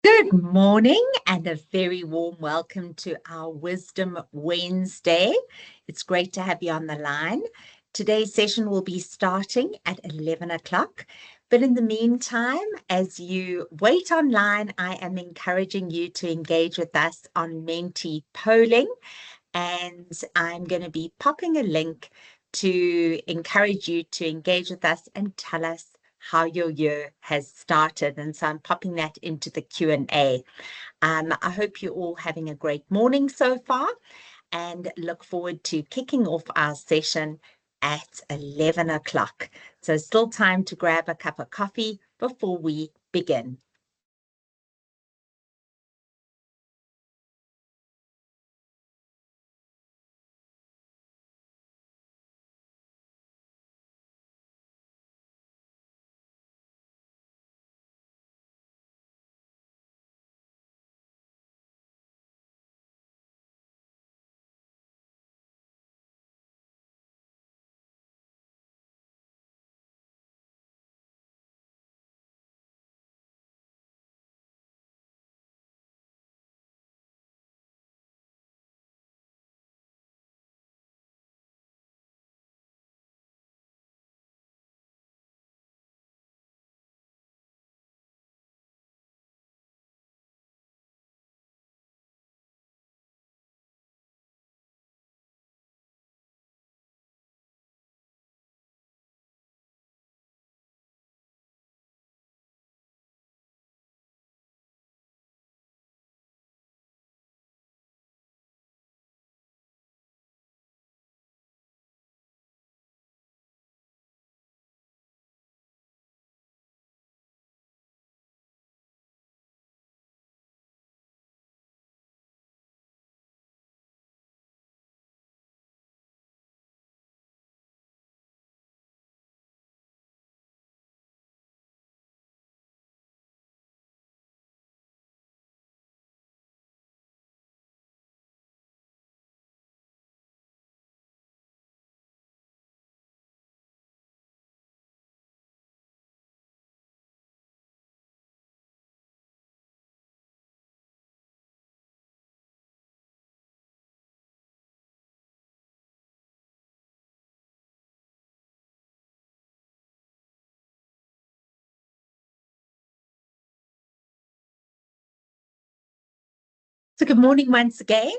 Good morning and a very warm welcome to our Wisdom Wednesday. It's great to have you on the line. Today's session will be starting at 11 o'clock. But in the meantime, as you wait online, I am encouraging you to engage with us on Menti polling. And I'm going to be popping a link to encourage you to engage with us and tell us how your year has started. And so I'm popping that into the Q&A. I hope you're all having a great morning so far and look forward to kicking off our session at 11 o'clock. So still time to grab a cup of coffee before we begin. So good morning once again.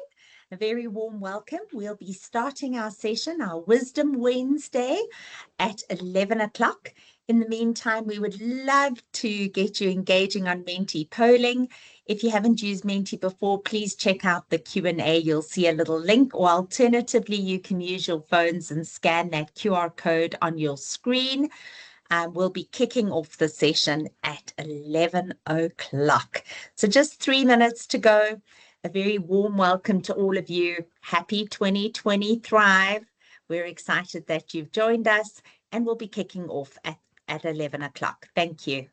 A very warm welcome. We'll be starting our session, our Wisdom Wednesday at 11 o'clock. In the meantime, we would love to get you engaging on Menti polling. If you haven't used Menti before, please check out the Q&A. You'll see a little link, or alternatively, you can use your phones and scan that QR code on your screen. We'll be kicking off the session at 11 o'clock. So just 3 minutes to go. A very warm welcome to all of you. Happy 2020 Thrive. We're excited that you've joined us, and we'll be kicking off at 11 o'clock. Thank you.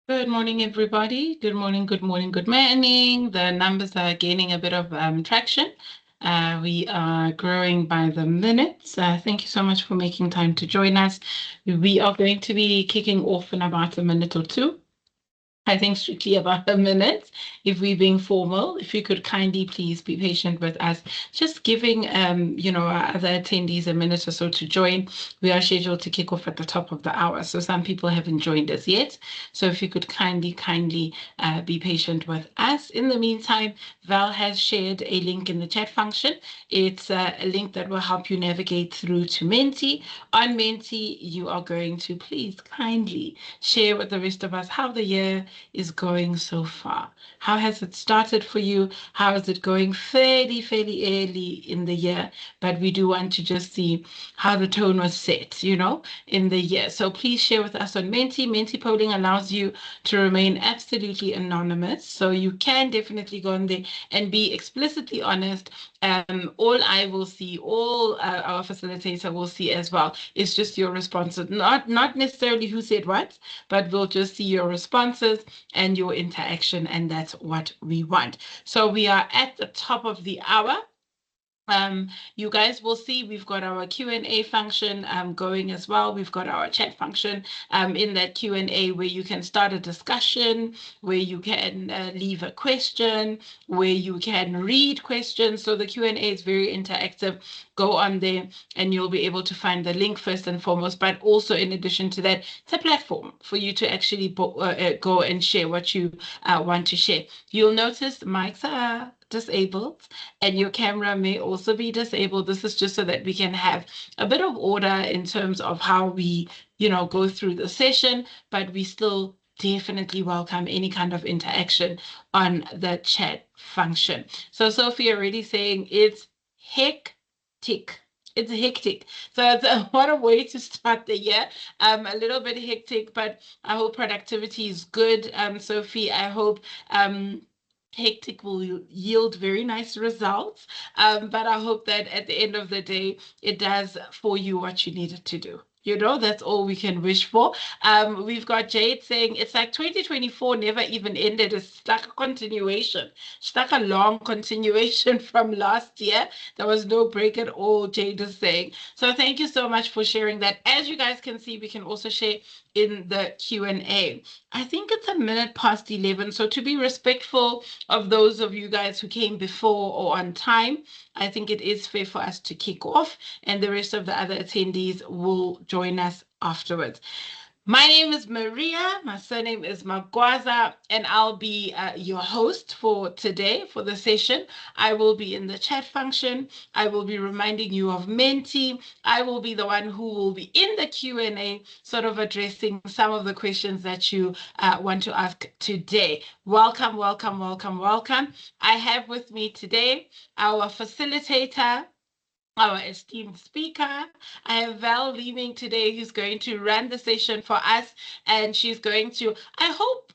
Good morning, everybody. Good morning, good morning, good morning. The numbers are gaining a bit of traction. We are growing by the minutes. Thank you so much for making time to join us. We are going to be kicking off in about a minute or two. I think strictly about a minute. If we're being formal, if you could kindly please be patient with us, just giving our other attendees a minute or so to join. We are scheduled to kick off at the top of the hour, so some people haven't joined us yet. So if you could kindly be patient with us. In the meantime, Val has shared a link in the chat function. It's a link that will help you navigate through to Menti. On Menti, you are going to please kindly share with the rest of us how the year is going so far. How has it started for you? How is it going fairly early in the year? But we do want to just see how the tone was set, in the year. So please share with us on Menti. Menti polling allows you to remain absolutely anonymous. So you can definitely go on there and be explicitly honest. All I will see, all our facilitator will see as well, is just your responses, not necessarily who said what, but we'll just see your responses and your interaction, and that's what we want. So we are at the top of the hour. You guys will see we've got our Q&A function going as well. We've got our chat function in that Q&A where you can start a discussion, where you can leave a question, where you can read questions. So the Q&A is very interactive. Go on there and you'll be able to find the link first and foremost, but also in addition to that, it's a platform for you to actually go and share what you want to share. You'll notice mics are disabled and your camera may also be disabled. This is just so that we can have a bit of order in terms of how we, go through the session, but we still definitely welcome any kind of interaction on the chat function. So Sophie already saying it's hectic. It's hectic. So what a way to start the year. A little bit hectic, but I hope productivity is good. Sophie, I hope hectic will yield very nice results. But I hope that at the end of the day, it does for you what you need it to do. That's all we can wish for. We've got Jade saying it's like 2024 never even ended. It's like a continuation. It's like a long continuation from last year. There was no break at all, Jade is saying. So thank you so much for sharing that. As you guys can see, we can also share in the Q&A. I think it's 11:11. So to be respectful of those of you guys who came before or on time, I think it is fair for us to kick off, and the rest of the other attendees will join us afterwards. My name is Maria, my surname is Magwaza, and I'll be your host for today, for the session. I will be in the chat function. I will be reminding you of Menti. I will be the one who will be in the Q&A, sort of addressing some of the questions that you want to ask today. Welcome. I have with me today our facilitator, our esteemed speaker. I have Val leaving today, who's going to run the session for us, and she's going to, I hope,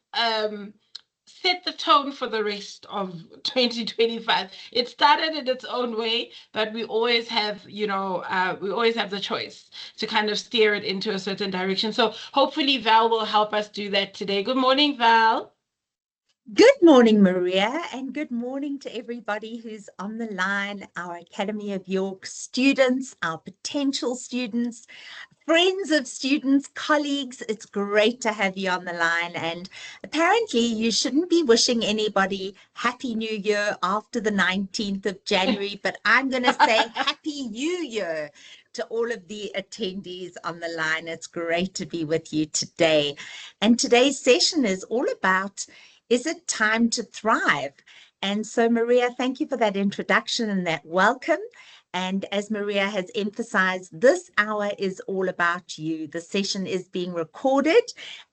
set the tone for the rest of 2025. It started in its own way, but we always have, we always have the choice to kind of steer it into a certain direction. So hopefully Val will help us do that today. Good morning, Val. Good morning, Maria, and good morning to everybody who's on the line, our Academy of York students, our potential students, friends of students, colleagues. It's great to have you on the line. And apparently you shouldn't be wishing anybody Happy New Year after the 19th of January, but I'm going to say Happy New Year to all of the attendees on the line. It's great to be with you today. And today's session is all about, is it time to thrive? And so, Maria, thank you for that introduction and that welcome. And as Maria has emphasized, this hour is all about you. The session is being recorded,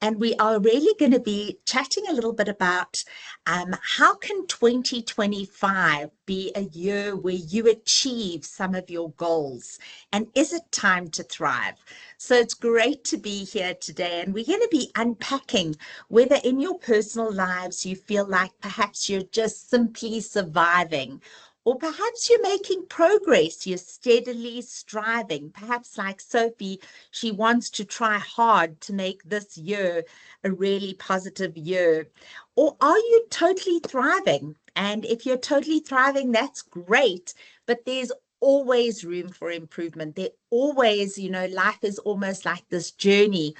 and we are really going to be chatting a little bit about how can 2025 be a year where you achieve some of your goals, and is it time to thrive? So it's great to be here today, and we're going to be unpacking whether in your personal lives you feel like perhaps you're just simply surviving, or perhaps you're making progress, you're steadily striving. Perhaps like Sophie, she wants to try hard to make this year a really positive year. Or are you totally thriving? And if you're totally thriving, that's great, but there's always room for improvement. There always, life is almost like this journey.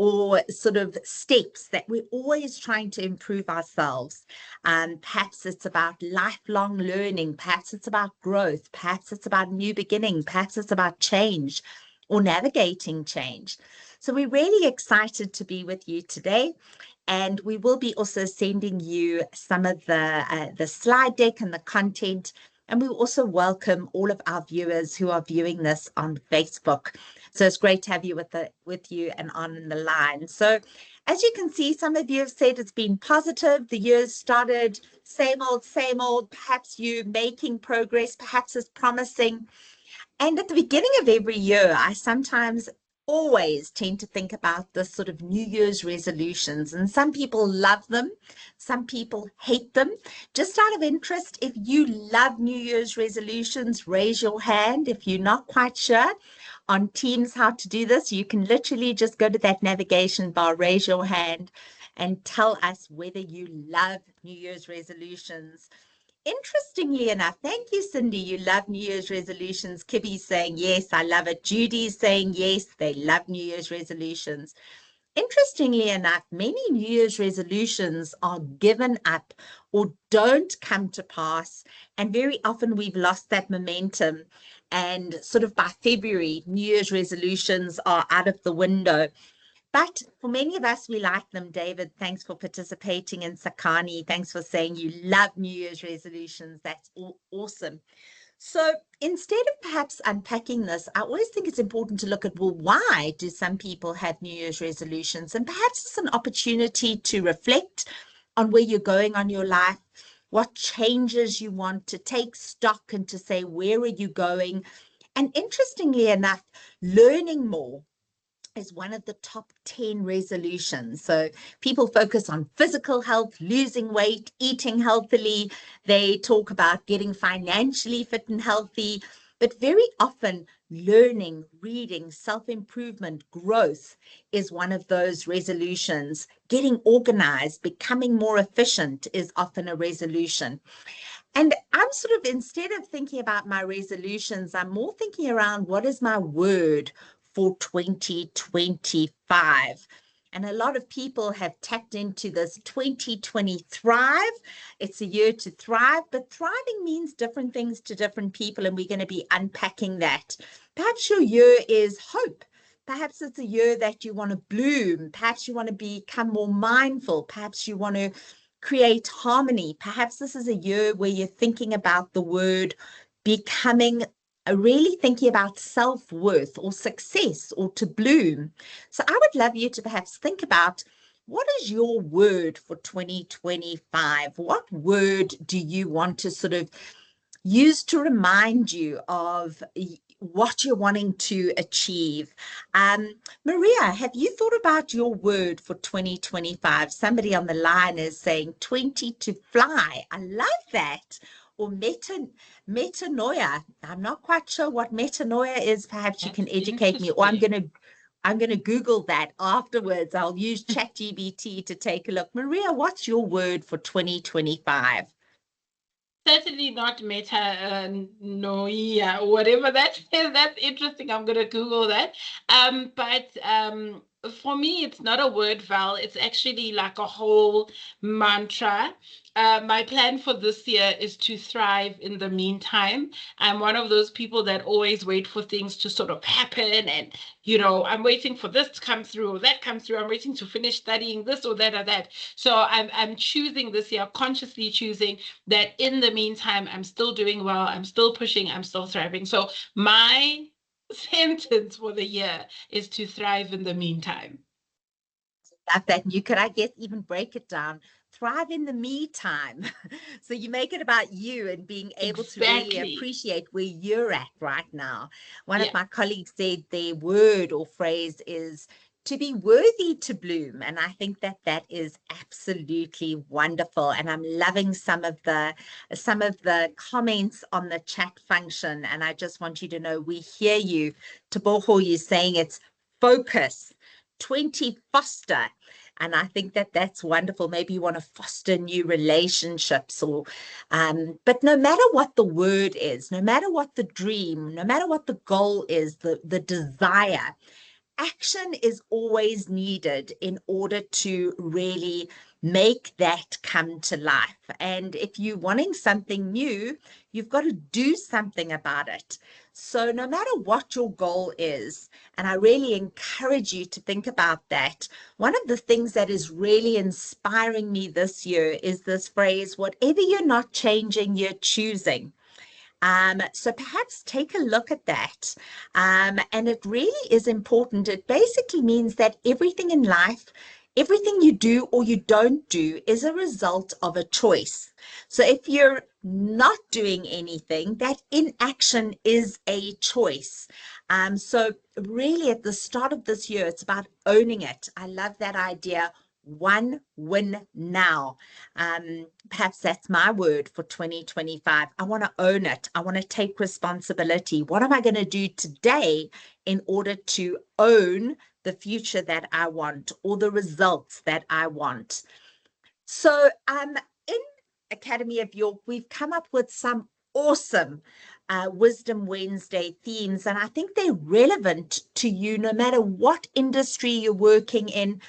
or sort of steps that we're always trying to improve ourselves. Perhaps it's about lifelong learning, perhaps it's about growth, perhaps it's about new beginning, perhaps it's about change or navigating change. So we're really excited to be with you today. And we will be also sending you some of the slide deck and the content. And we also welcome all of our viewers who are viewing this on Facebook. So it's great to have you with you and on the line. So as you can see, some of you have said it's been positive. The year's started same old, perhaps you making progress, perhaps it's promising. And at the beginning of every year, I sometimes always tend to think about this sort of New Year's resolutions, and some people love them, some people hate them. Just out of interest, if you love New Year's resolutions, raise your hand. If you're not quite sure on Teams how to do this, you can literally just go to that navigation bar, raise your hand, and tell us whether you love New Year's resolutions. Interestingly enough, thank you, Cindy. You love New Year's resolutions. Kibby's saying, yes, I love it. Judy's saying, yes, they love New Year's resolutions. Interestingly enough, many New Year's resolutions are given up or don't come to pass. And very often we've lost that momentum. And sort of by February, New Year's resolutions are out of the window. But for many of us, we like them. David, thanks for participating. And Sakani, thanks for saying you love New Year's resolutions. That's awesome. So instead of perhaps unpacking this, I always think it's important to look at, well, why do some people have New Year's resolutions? And perhaps it's an opportunity to reflect on where you're going on your life, what changes you want to take stock and to say, where are you going? And interestingly enough, learning more is one of the top 10 resolutions. So people focus on physical health, losing weight, eating healthily. They talk about getting financially fit and healthy, but very often learning, reading, self-improvement, growth is one of those resolutions. Getting organized, becoming more efficient is often a resolution. And I'm sort of, instead of thinking about my resolutions, I'm more thinking around what is my word for 2025. And a lot of people have tapped into this 2020 thrive. It's a year to thrive, but thriving means different things to different people, and we're going to be unpacking that. Perhaps your year is hope. Perhaps it's a year that you want to bloom. Perhaps you want to become more mindful. Perhaps you want to create harmony. Perhaps this is a year where you're thinking about the word becoming, really thinking about self-worth or success or to bloom. So I would love you to perhaps think about, what is your word for 2025? What word do you want to sort of use to remind you of what you're wanting to achieve? Maria, have you thought about your word for 2025? Somebody on the line is saying 20 to fly. I love that. Or metanoia. I'm not quite sure what metanoia is. Perhaps you can educate me, or I'm going to Google that afterwards. I'll use ChatGPT to take a look. Maria, what's your word for 2025? Certainly not metanoia, whatever that is. That's interesting. I'm going to Google that. But for me, it's not a word, Val. It's actually like a whole mantra. My plan for this year is to thrive in the meantime. I'm one of those people that always wait for things to sort of happen. And, I'm waiting for this to come through or that comes through. I'm waiting to finish studying this or that or that. So I'm choosing this year, consciously choosing that in the meantime, I'm still doing well. I'm still pushing. I'm still thriving. So my sentence for the year is to thrive in the meantime. Love that. And you could, I guess, even break it down. Thrive in the me time. So you make it about you and being able to really appreciate where you're at right now. One of my colleagues said their word or phrase is to be worthy to bloom. And I think that that is absolutely wonderful. And I'm loving some of the comments on the chat function. And I just want you to know we hear you. Taboho, you're saying it's focus. 20 foster. And I think that that's wonderful. Maybe you want to foster new relationships or, but no matter what the word is, no matter what the dream, no matter what the goal is, the desire, action is always needed in order to really make that come to life. And if you're wanting something new, you've got to do something about it. So no matter what your goal is, and I really encourage you to think about that, one of the things that is really inspiring me this year is this phrase, whatever you're not changing, you're choosing. So perhaps take a look at that. And it really is important. It basically means that everything in life, everything you do or you don't do is a result of a choice. So if you're not doing anything, that inaction is a choice. So really at the start of this year, it's about owning it. I love that idea. One win now. Perhaps that's my word for 2025. I want to own it. I want to take responsibility. What am I going to do today in order to own the future that I want or the results that I want? So in Academy of York, we've come up with some awesome Wisdom Wednesday themes, and I think they're relevant to you no matter what industry you're working in.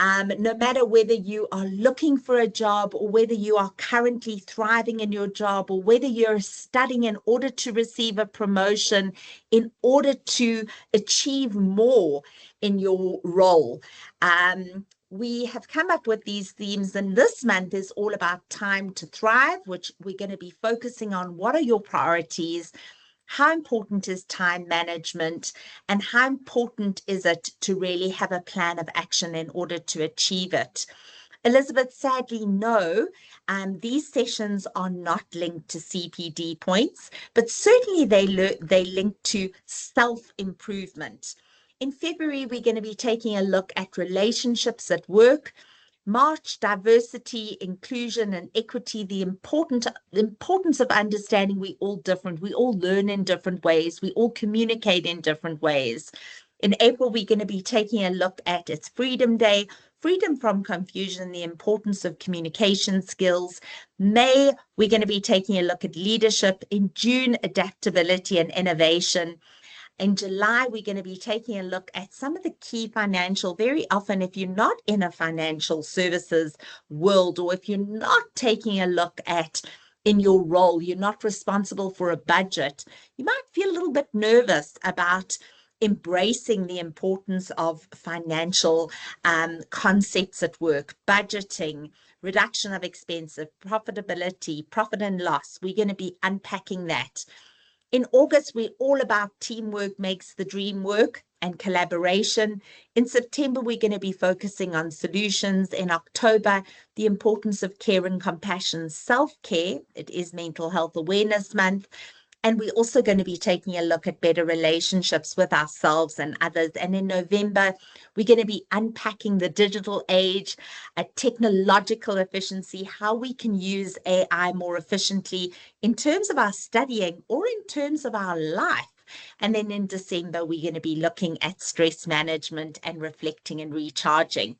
No matter whether you are looking for a job or whether you are currently thriving in your job or whether you're studying in order to receive a promotion, in order to achieve more in your role. We have come up with these themes, and this month is all about time to thrive, which we're going to be focusing on. What are your priorities? How important is time management, and how important is it to really have a plan of action in order to achieve it? Elizabeth, sadly, no, these sessions are not linked to CPD points, but certainly they link to self-improvement. In February, we're going to be taking a look at relationships at work. March, diversity, inclusion, and equity, the importance of understanding we're all different. We all learn in different ways. We all communicate in different ways. In April, we're going to be taking a look at its Freedom Day, freedom from confusion, the importance of communication skills. May, we're going to be taking a look at leadership. In June, adaptability and innovation. In July, we're going to be taking a look at some of the key financial. Very often, if you're not in a financial services world, or if you're not taking a look at in your role, you're not responsible for a budget, you might feel a little bit nervous about embracing the importance of financial concepts at work, budgeting, reduction of expenses, profitability, profit and loss. We're going to be unpacking that. In August, we're all about teamwork makes the dream work and collaboration. In September, we're going to be focusing on solutions. In October, the importance of care and compassion, self-care. It is Mental Health Awareness Month. And we're also going to be taking a look at better relationships with ourselves and others. And in November, we're going to be unpacking the digital age, a technological efficiency, how we can use AI more efficiently in terms of our studying or in terms of our life. And then in December, we're going to be looking at stress management and reflecting and recharging.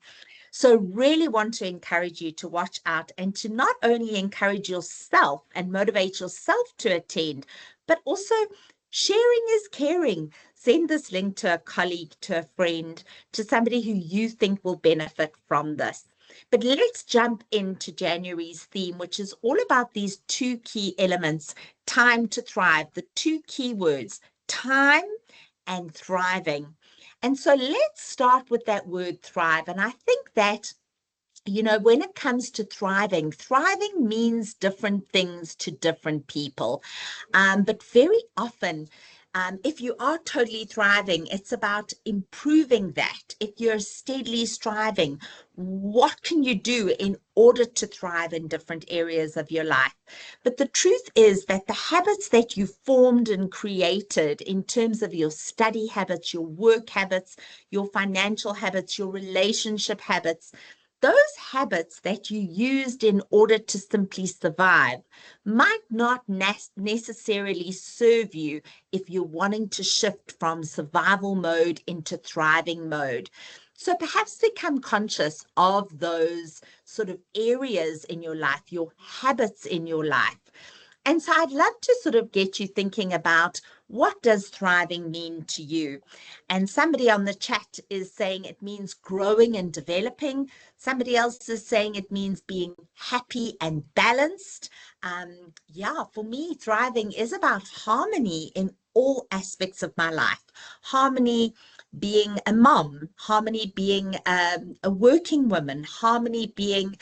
So really want to encourage you to watch out and to not only encourage yourself and motivate yourself to attend, but also sharing is caring. Send this link to a colleague, to a friend, to somebody who you think will benefit from this. But let's jump into January's theme, which is all about these two key elements, time to thrive, the two key words, time and thriving. And so let's start with that word thrive. And I think that, you know, when it comes to thriving, thriving means different things to different people. But very often, if you are totally thriving, it's about improving that. If you're steadily striving, what can you do in order to thrive in different areas of your life? But the truth is that the habits that you formed and created in terms of your study habits, your work habits, your financial habits, your relationship habits, those habits that you used in order to simply survive might not necessarily serve you if you're wanting to shift from survival mode into thriving mode. So perhaps become conscious of those sort of areas in your life, your habits in your life. And so I'd love to sort of get you thinking about What does thriving mean to you? And somebody on the chat is saying it means growing and developing. Somebody else is saying it means being happy and balanced. Yeah, for me, thriving is about harmony in all aspects of my life. Harmony being a mom, harmony being a working woman, harmony being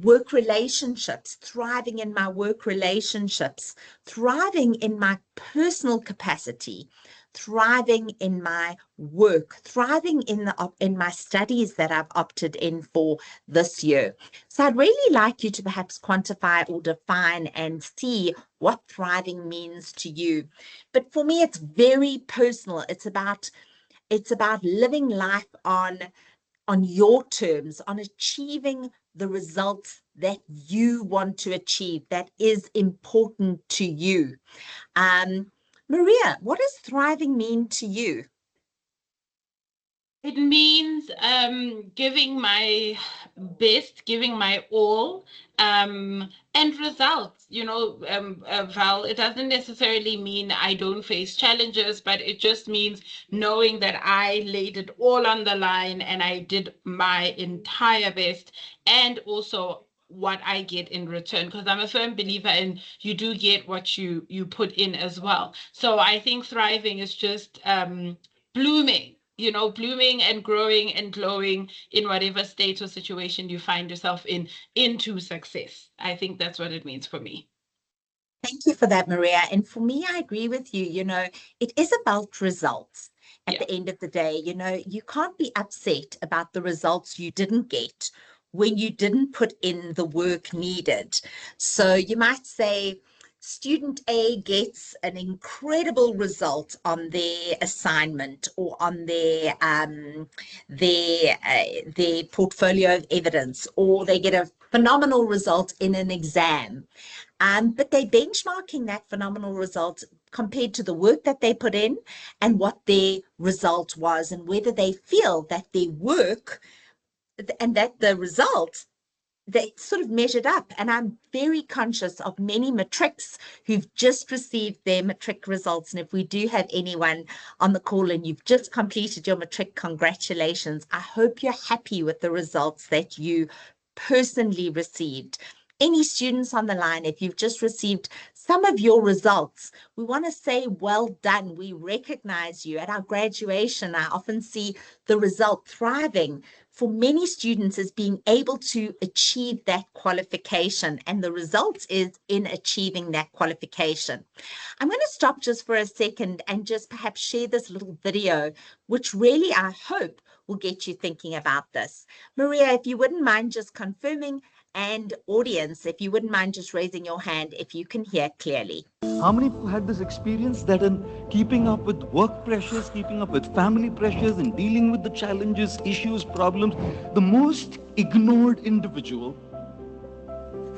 work relationships, thriving in my work relationships, thriving in my personal capacity, thriving in my work, thriving in my studies that I've opted in for this year. So I'd really like you to perhaps quantify or define and see what thriving means to you. But for me, it's very personal. It's about living life on your terms, on achieving the results that you want to achieve, that is important to you. Maria, what does thriving mean to you? It means giving my best, giving my all, and results. Val, it doesn't necessarily mean I don't face challenges, but it just means knowing that I laid it all on the line and I did my entire best, and also what I get in return, because I'm a firm believer in you do get what you put in as well. So I think thriving is just blooming, blooming and growing and glowing in whatever state or situation you find yourself in, into success. I think that's what it means for me. Thank you for that, Maria. And for me, I agree with you. It is about results at the end of the day. You can't be upset about the results you didn't get when you didn't put in the work needed. So you might say, student A gets an incredible result on their assignment or on their portfolio of evidence, or they get a phenomenal result in an exam. But they're benchmarking that phenomenal result compared to the work that they put in and what their result was, and whether they feel that their work and that the results, they sort of measured up. And I'm very conscious of many matrics who've just received their matric results. And if we do have anyone on the call and you've just completed your matric, congratulations. I hope you're happy with the results that you personally received. Any students on the line, if you've just received some of your results, we want to say well done. We recognize you. At our graduation, I often see the result thriving for many students is being able to achieve that qualification, and the result is in achieving that qualification. I'm going to stop just for a second and just perhaps share this little video, which really I hope will get you thinking about this. Maria, if you wouldn't mind just confirming, and audience, if you wouldn't mind just raising your hand if you can hear clearly. How many people had this experience that in keeping up with work pressures, keeping up with family pressures, and dealing with the challenges, issues, problems, the most ignored individual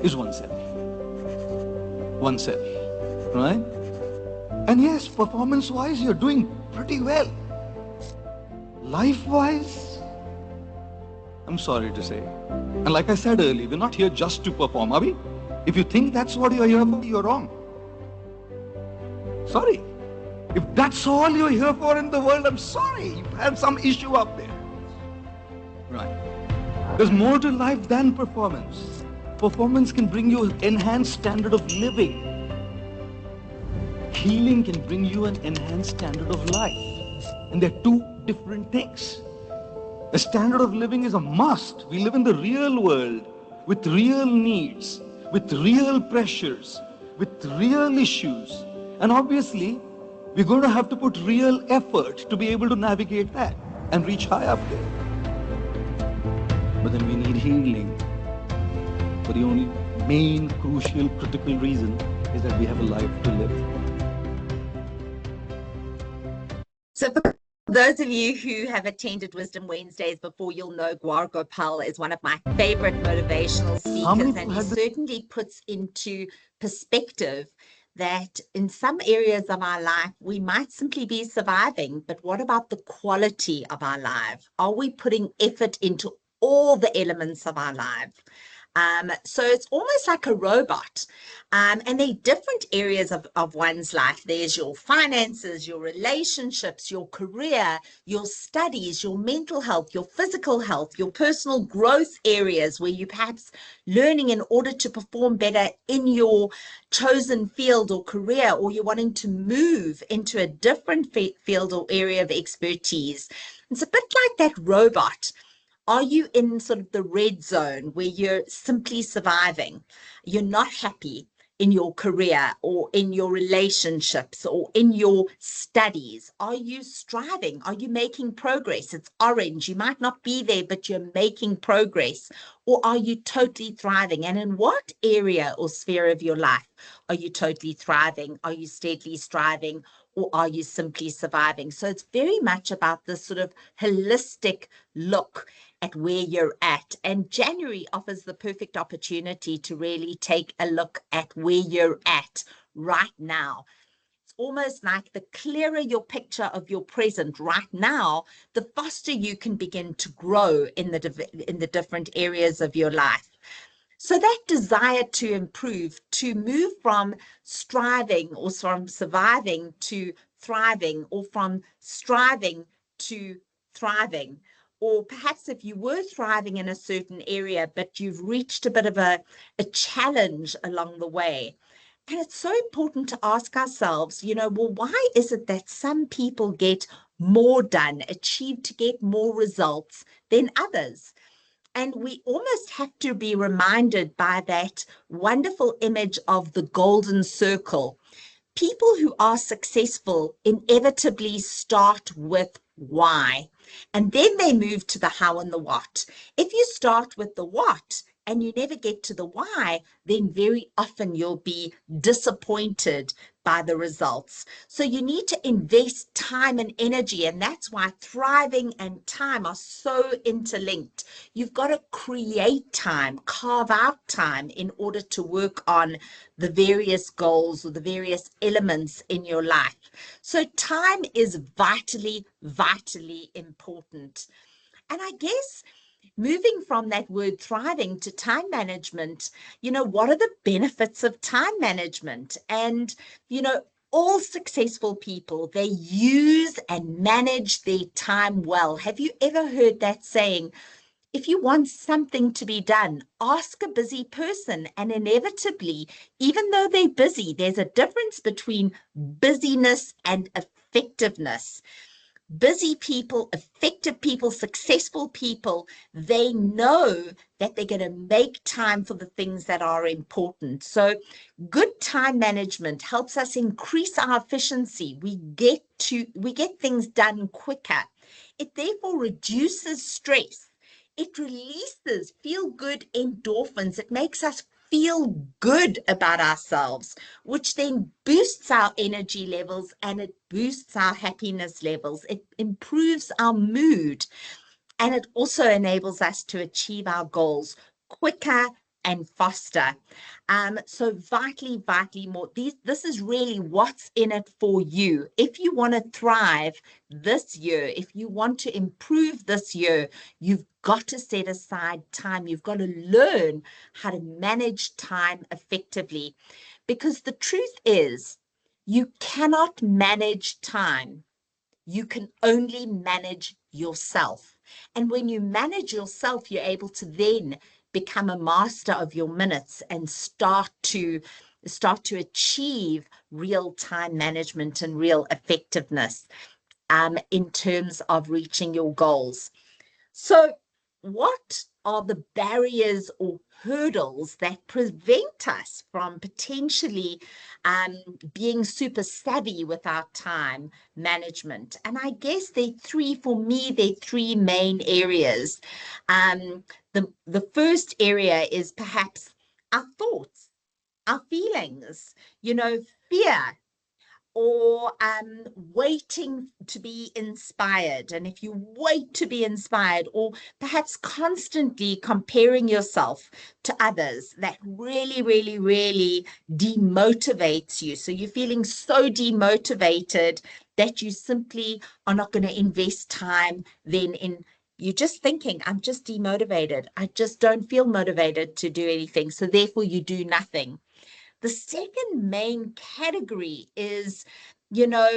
is oneself. Oneself, right? And yes, performance-wise, you're doing pretty well. Life-wise, I'm sorry to say. And like I said earlier, we're not here just to perform, are we? If you think that's what you're here for, you're wrong. Sorry. If that's all you're here for in the world, I'm sorry. You have some issue up there. Right. There's more to life than performance. Performance can bring you an enhanced standard of living. Healing can bring you an enhanced standard of life. And they're two different things. A standard of living is a must. We live in the real world with real needs, with real pressures, with real issues. And obviously, we're going to have to put real effort to be able to navigate that and reach high up there. But then we need healing. For the only main, crucial, critical reason is that we have a life to live. So for those of you who have attended Wisdom Wednesdays before, you'll know Gwar Gopal is one of my favorite motivational speakers, and he certainly puts into perspective that in some areas of our life, we might simply be surviving, but what about the quality of our life? Are we putting effort into all the elements of our life? So it's almost like a robot. And there are different areas of one's life. There's your finances, your relationships, your career, your studies, your mental health, your physical health, your personal growth areas where you perhaps learning in order to perform better in your chosen field or career, or you're wanting to move into a different field or area of expertise. It's a bit like that robot. Are you in sort of the red zone where you're simply surviving? You're not happy in your career or in your relationships or in your studies? Are you striving? Are you making progress? It's orange. You might not be there, but you're making progress. Or are you totally thriving? And in what area or sphere of your life are you totally thriving? Are you steadily striving? Or are you simply surviving? So it's very much about this sort of holistic look at where you're at. And January offers the perfect opportunity to really take a look at where you're at right now. It's almost like the clearer your picture of your present right now, the faster you can begin to grow in the different areas of your life. So that desire to improve, to move from striving or from surviving to thriving, or from striving to thriving, or perhaps if you were thriving in a certain area, but you've reached a bit of a challenge along the way. And it's so important to ask ourselves, well, why is it that some people get more done, achieve to get more results than others? And we almost have to be reminded by that wonderful image of the golden circle. People who are successful inevitably start with why, and then they move to the how and the what. If you start with the what and you never get to the why, then very often you'll be disappointed by the results. So you need to invest time and energy, and that's why thriving and time are so interlinked. You've got to create time, carve out time in order to work on the various goals or the various elements in your life. So time is vitally, vitally important. And I guess moving from that word thriving to time management, what are the benefits of time management? And, all successful people, they use and manage their time well. Have you ever heard that saying? If you want something to be done, ask a busy person. And inevitably, even though they're busy, there's a difference between busyness and effectiveness. Busy people, effective people, successful people, they know that they're going to make time for the things that are important. So good time management helps us increase our efficiency. We get things done quicker. It therefore reduces stress. It releases feel-good endorphins. It makes us feel good about ourselves, which then boosts our energy levels and it boosts our happiness levels. It improves our mood, and it also enables us to achieve our goals quicker and faster. So vitally, vitally more. This is really what's in it for you. If you want to thrive this year, if you want to improve this year, you've got to set aside time. You've got to learn how to manage time effectively, because the truth is you cannot manage time. You can only manage yourself. And when you manage yourself, you're able to then become a master of your minutes and start to achieve real time management and real effectiveness in terms of reaching your goals. So what are the barriers or hurdles that prevent us from potentially being super savvy with our time management? And I guess there are three main areas. The first area is perhaps our thoughts, our feelings, fear, or waiting to be inspired. And if you wait to be inspired, or perhaps constantly comparing yourself to others, that really, really, really demotivates you. So you're feeling so demotivated that you simply are not going to invest time then in You're just thinking, I'm just demotivated. I just don't feel motivated to do anything. So therefore you do nothing. The second main category is, you know,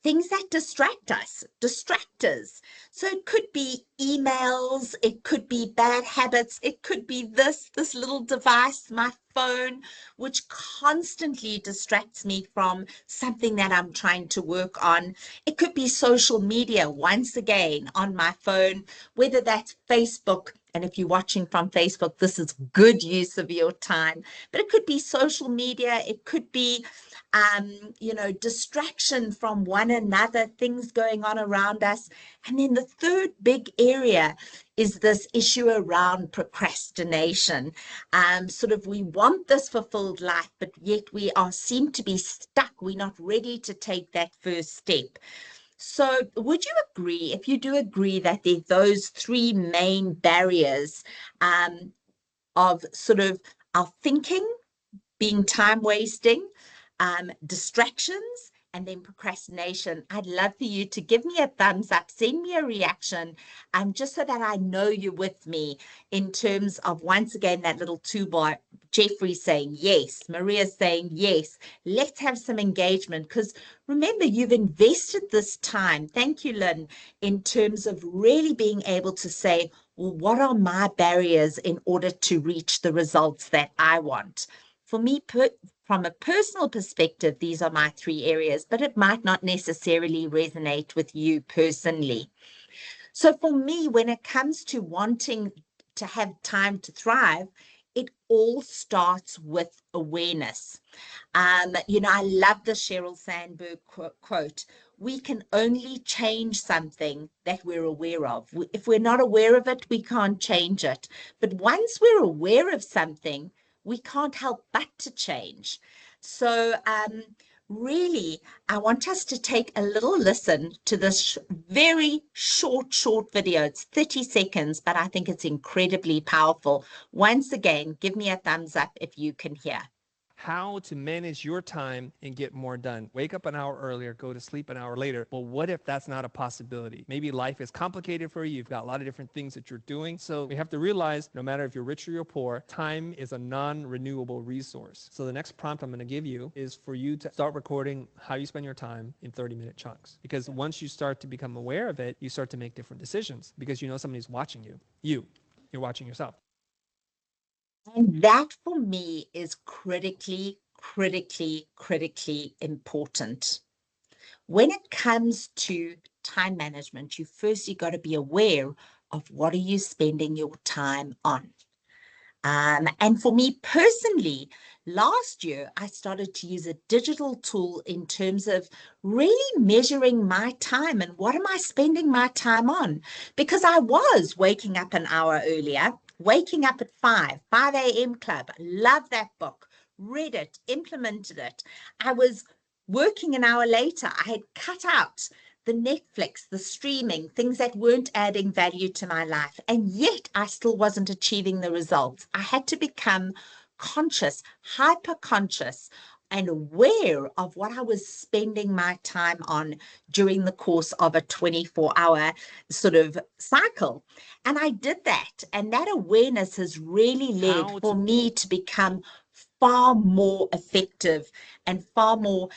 things that distract us, distractors. So it could be emails, it could be bad habits, it could be this little device, my phone, which constantly distracts me from something that I'm trying to work on. It could be social media, once again, on my phone, whether that's Facebook. And if you're watching from Facebook, this is good use of your time. But it could be social media, it could be distraction from one another, things going on around us. And then the third big area is this issue around procrastination. Sort of, we want this fulfilled life, but yet we seem to be stuck. We're not ready to take that first step. So would you agree, if you do agree, that there are those three main barriers of sort of our thinking being time wasting, distractions, and then procrastination? I'd love for you to give me a thumbs up, send me a reaction, just so that I know you're with me in terms of, once again, that little two-bar. Jeffrey saying yes, Maria saying yes. Let's have some engagement, because remember, you've invested this time, thank you, Lynn, in terms of really being able to say, well, what are my barriers in order to reach the results that I want? For me, from a personal perspective, these are my three areas, but it might not necessarily resonate with you personally. So for me, when it comes to wanting to have time to thrive, it all starts with awareness. I love the Sheryl Sandberg quote. We can only change something that we're aware of. If we're not aware of it, we can't change it. But once we're aware of something, we can't help but to change. So really, I want us to take a little listen to this very short video. It's 30 seconds, but I think it's incredibly powerful. Once again, give me a thumbs up if you can hear. How to manage your time and get more done. Wake up an hour earlier, go to sleep an hour later. Well, what if that's not a possibility? Maybe life is complicated for you. You've got a lot of different things that you're doing. So we have to realize, no matter if you're rich or you're poor, time is a non-renewable resource. So the next prompt I'm going to give you is for you to start recording how you spend your time in 30-minute chunks. Because once you start to become aware of it, you start to make different decisions because you know somebody's watching you. You're watching yourself. And that for me is critically important. When it comes to time management, you firstly got to be aware of what are you spending your time on. And for me personally, last year, I started to use a digital tool in terms of really measuring my time and what am I spending my time on? Because I was waking up an hour earlier, waking up at 5 a.m. club. Love that book, read it, implemented it. I was working an hour later. I had cut out the Netflix, the streaming, things that weren't adding value to my life. And yet I still wasn't achieving the results. I had to become conscious, hyper conscious, and aware of what I was spending my time on during the course of a 24-hour sort of cycle. And I did that. And that awareness has really led for me to become far more effective and far more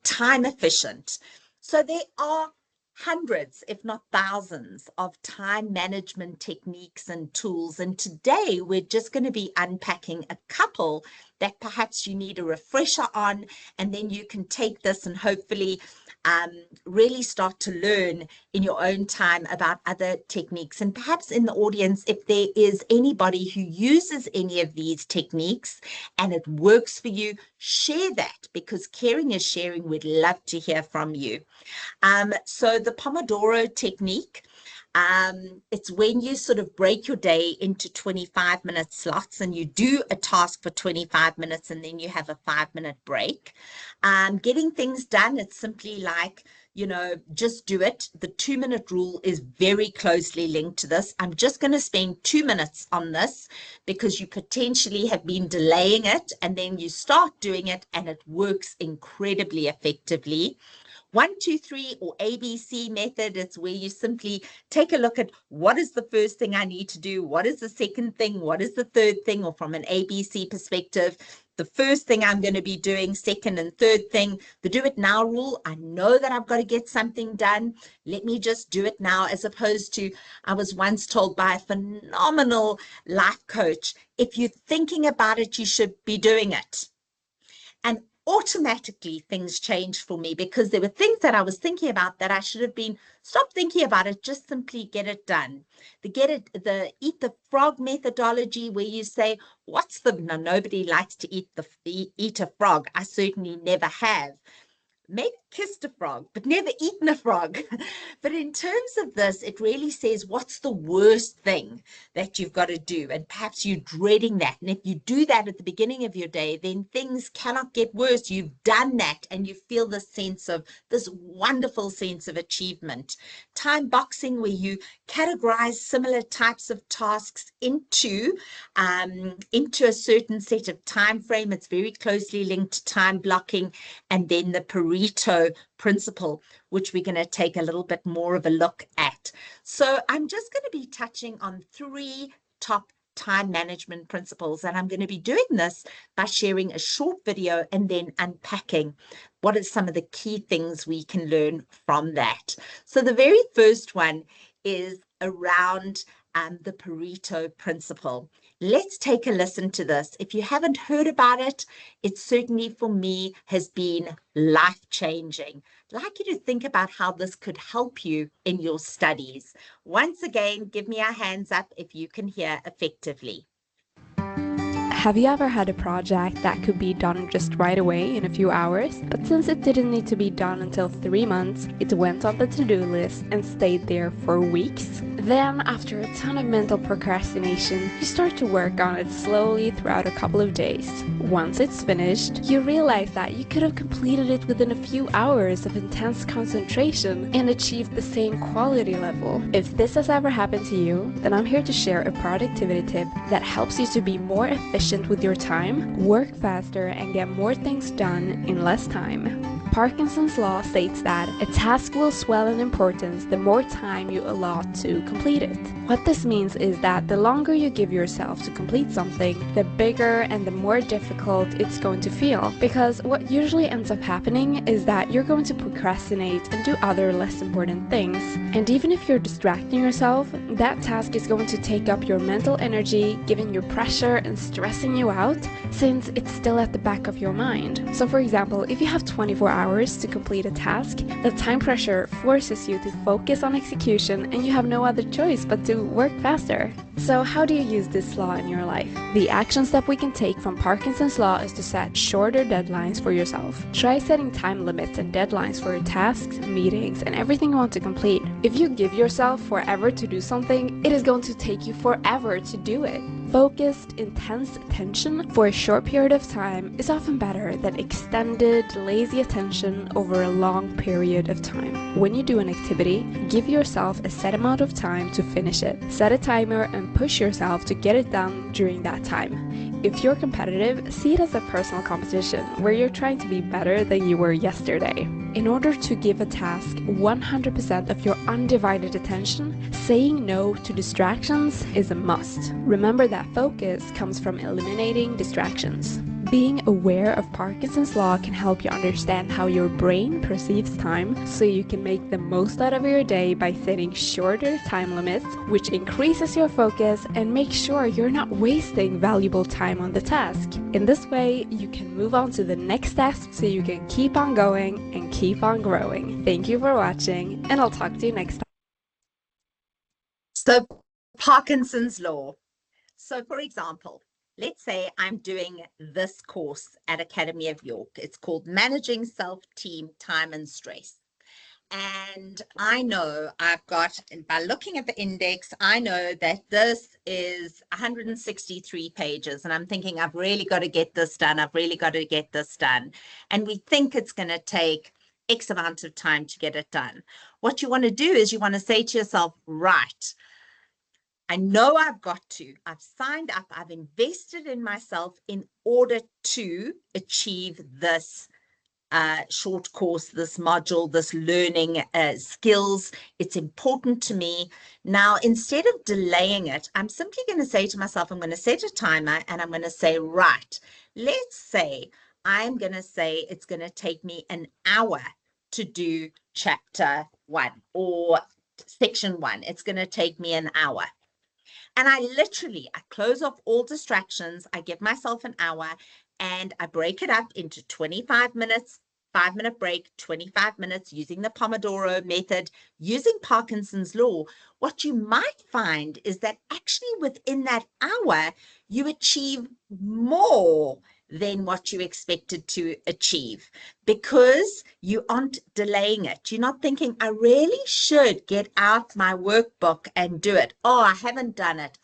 time efficient. So there are hundreds, if not thousands, of time management techniques and tools. And today we're just going to be unpacking a couple that perhaps you need a refresher on, and then you can take this and hopefully really start to learn in your own time about other techniques. And perhaps in the audience, if there is anybody who uses any of these techniques and it works for you, share that, because caring is sharing. We'd love to hear from you. So the Pomodoro technique, it's when you sort of break your day into 25-minute slots and you do a task for 25 minutes and then you have a 5-minute break. Getting things done, it's simply like, just do it. The 2-minute rule is very closely linked to this. I'm just going to spend 2 minutes on this because you potentially have been delaying it, and then you start doing it and it works incredibly effectively. 1, 2, 3 or ABC method, it's where you simply take a look at what is the first thing I need to do, what is the second thing, what is the third thing, or from an ABC perspective, the first thing I'm going to be doing, second and third thing, the do it now rule. I know that I've got to get something done. Let me just do it now, as opposed to, I was once told by a phenomenal life coach, if you're thinking about it, you should be doing it. And automatically things changed for me, because there were things that I was thinking about that I should have been, stop thinking about it, just simply get it done. The eat the frog methodology, where you say, what's the, no, nobody likes to eat a frog. I certainly never have. Maybe kissed a frog, but never eaten a frog. But in terms of this, it really says, what's the worst thing that you've got to do? And perhaps you're dreading that. And if you do that at the beginning of your day, then things cannot get worse. You've done that and you feel this sense of, this wonderful sense of achievement. Time boxing, where you categorize similar types of tasks into a certain set of time frame. It's very closely linked to time blocking. And then the Pareto principle, which we're going to take a little bit more of a look at. So I'm just going to be touching on 3 top time management principles, and I'm going to be doing this by sharing a short video and then unpacking what are some of the key things we can learn from that. So the very first one is around the Pareto principle. Let's take a listen to this. If you haven't heard about it, it certainly for me has been life-changing. I'd like you to think about how this could help you in your studies. Once again, give me a hands up if you can hear effectively. Have you ever had a project that could be done just right away in a few hours, but since it didn't need to be done until 3 months, it went on the to-do list and stayed there for weeks? Then, after a ton of mental procrastination, you start to work on it slowly throughout a couple of days. Once it's finished, you realize that you could have completed it within a few hours of intense concentration and achieved the same quality level. If this has ever happened to you, then I'm here to share a productivity tip that helps you to be more efficient with your time, work faster, and get more things done in less time. Parkinson's law states that a task will swell in importance the more time you allot to complete it. What this means is that the longer you give yourself to complete something, the bigger and the more difficult it's going to feel. Because what usually ends up happening is that you're going to procrastinate and do other less important things. And even if you're distracting yourself, that task is going to take up your mental energy, giving you pressure and stressing you out, since it's still at the back of your mind. So for example, if you have 24 hours to complete a task, the time pressure forces you to focus on execution and you have no other choice but to work faster. So how do you use this law in your life? The action step we can take from Parkinson's law is to set shorter deadlines for yourself. Try setting time limits and deadlines for your tasks, meetings, and everything you want to complete. If you give yourself forever to do something, it is going to take you forever to do it. Focused, intense attention for a short period of time is often better than extended, lazy attention over a long period of time. When you do an activity, give yourself a set amount of time to finish it. Set a timer and push yourself to get it done during that time. If you're competitive, see it as a personal competition where you're trying to be better than you were yesterday. In order to give a task 100% of your undivided attention, saying no to distractions is a must. Remember that focus comes from eliminating distractions. Being aware of Parkinson's law can help you understand how your brain perceives time, so you can make the most out of your day by setting shorter time limits, which increases your focus and makes sure you're not wasting valuable time on the task. In this way, you can move on to the next task so you can keep on going and keep on growing. Thank you for watching, and I'll talk to you next time. So Parkinson's law. So for example, let's say I'm doing this course at Academy of York. It's called Managing Self-Team Time and Stress. And I know I've got, by looking at the index, I know that this is 163 pages. And I'm thinking, I've really got to get this done. I've really got to get this done. And we think it's going to take X amount of time to get it done. What you want to do is you want to say to yourself, right, I know I've signed up, I've invested in myself in order to achieve this short course, this module, this learning skills. It's important to me. Now, instead of delaying it, I'm simply going to say to myself, I'm going to set a timer and I'm going to say, right, let's say I'm going to say it's going to take me an hour to do chapter 1 or section 1. It's going to take me an hour. And I close off all distractions. I give myself an hour and I break it up into 25 minutes, 5-minute break, 25 minutes using the Pomodoro method, using Parkinson's law. What you might find is that actually within that hour, you achieve more than what you expected to achieve because you aren't delaying it. You're not thinking, I really should get out my workbook and do it. Oh, I haven't done it.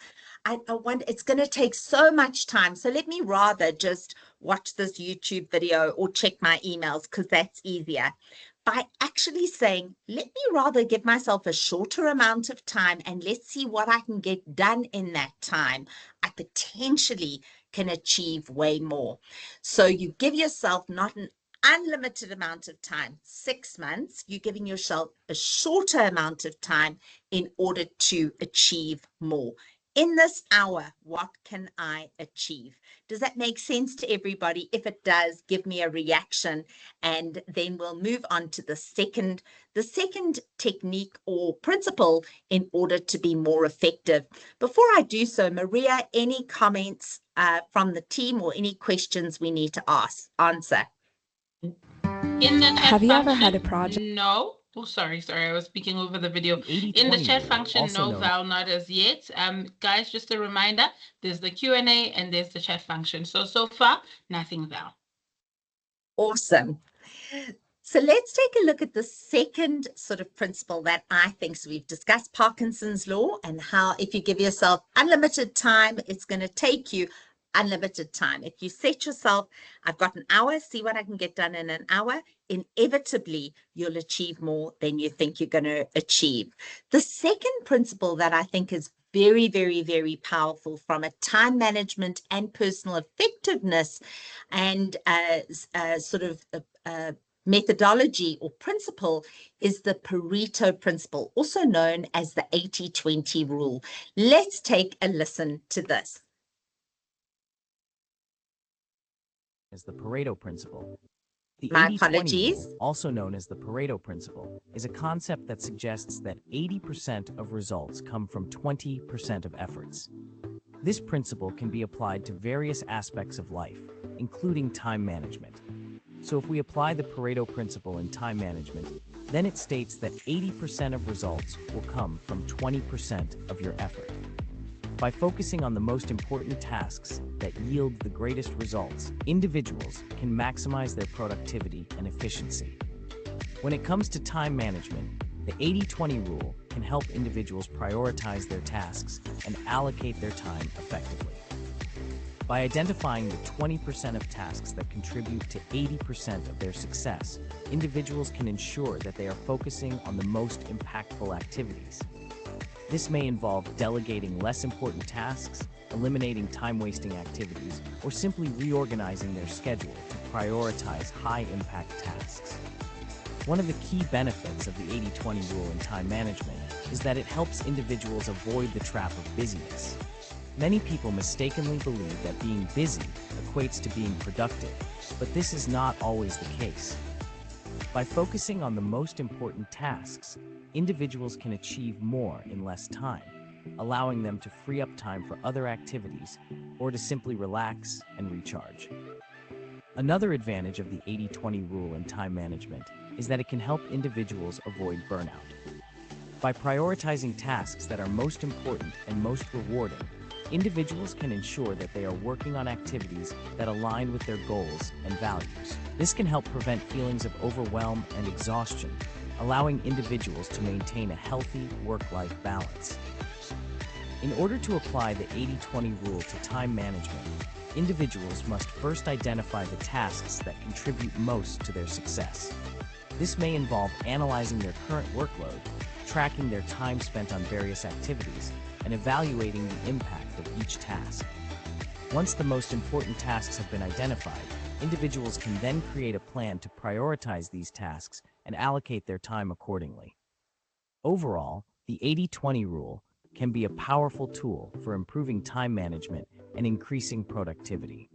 I want, it's going to take so much time. So let me rather just watch this YouTube video or check my emails because that's easier. By actually saying, let me rather give myself a shorter amount of time and let's see what I can get done in that time, I potentially can achieve way more. So you give yourself not an unlimited amount of time, 6 months, you're giving yourself a shorter amount of time in order to achieve more. In this hour, what can I achieve? Does that make sense to everybody? If it does, give me a reaction and then we'll move on to the second technique or principle in order to be more effective. Before I do so, Maria, any comments from the team or any questions we need to answer? In the chat Have you ever function, had a project? No. Oh, sorry. I was speaking over the video. In the chat function, no, Val, not as yet. Guys, just a reminder, there's the Q&A and there's the chat function. So far, nothing, Val. Awesome. So let's take a look at the second sort of principle that I think, so we've discussed Parkinson's law and how if you give yourself unlimited time, it's going to take you unlimited time. If you set yourself, I've got an hour, see what I can get done in an hour, inevitably you'll achieve more than you think you're going to achieve. The second principle that I think is very, very, very powerful from a time management and personal effectiveness and sort of methodology or principle is the Pareto principle, also known as the 80-20 rule. Let's take a listen to this. Is the Pareto principle. The My 80-20 apologies. rule, also known as the Pareto principle, is a concept that suggests that 80% of results come from 20% of efforts. This principle can be applied to various aspects of life, including time management. So if we apply the Pareto principle in time management, then it states that 80% of results will come from 20% of your effort. By focusing on the most important tasks that yield the greatest results, individuals can maximize their productivity and efficiency. When it comes to time management, the 80-20 rule can help individuals prioritize their tasks and allocate their time effectively. By identifying the 20% of tasks that contribute to 80% of their success, individuals can ensure that they are focusing on the most impactful activities. This may involve delegating less important tasks, eliminating time-wasting activities, or simply reorganizing their schedule to prioritize high-impact tasks. One of the key benefits of the 80-20 rule in time management is that it helps individuals avoid the trap of busyness. Many people mistakenly believe that being busy equates to being productive, but this is not always the case. By focusing on the most important tasks, individuals can achieve more in less time, allowing them to free up time for other activities or to simply relax and recharge. Another advantage of the 80-20 rule in time management is that it can help individuals avoid burnout. By prioritizing tasks that are most important and most rewarding, individuals can ensure that they are working on activities that align with their goals and values. This can help prevent feelings of overwhelm and exhaustion, allowing individuals to maintain a healthy work-life balance. In order to apply the 80-20 rule to time management, individuals must first identify the tasks that contribute most to their success. This may involve analyzing their current workload, tracking their time spent on various activities, and evaluating the impact of each task. Once the most important tasks have been identified, Individuals can then create a plan to prioritize these tasks and allocate their time accordingly. Overall, the 80-20 rule can be a powerful tool for improving time management and increasing productivity.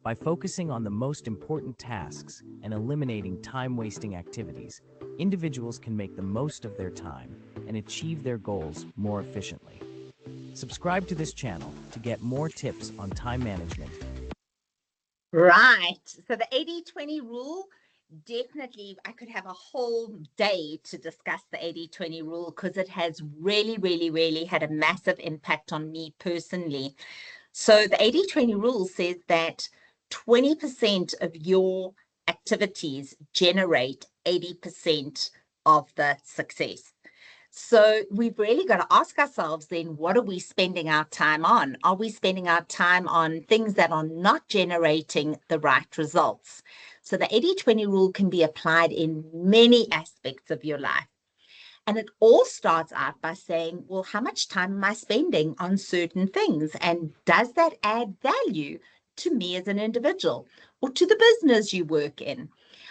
By focusing on the most important tasks and eliminating time-wasting activities, individuals can make the most of their time and achieve their goals more efficiently. Subscribe to this channel to get more tips on time management. Right. So the 80-20 rule, definitely, I could have a whole day to discuss the 80-20 rule because it has really had a massive impact on me personally. So the 80-20 rule says that 20% of your activities generate 80% of the success. So we've really got to ask ourselves then, what are we spending our time on? Are we spending our time on things that are not generating the right results? So the 80-20 rule can be applied in many aspects of your life. And it all starts out by saying, well, how much time am I spending on certain things? And does that add value to me as an individual or to the business you work in?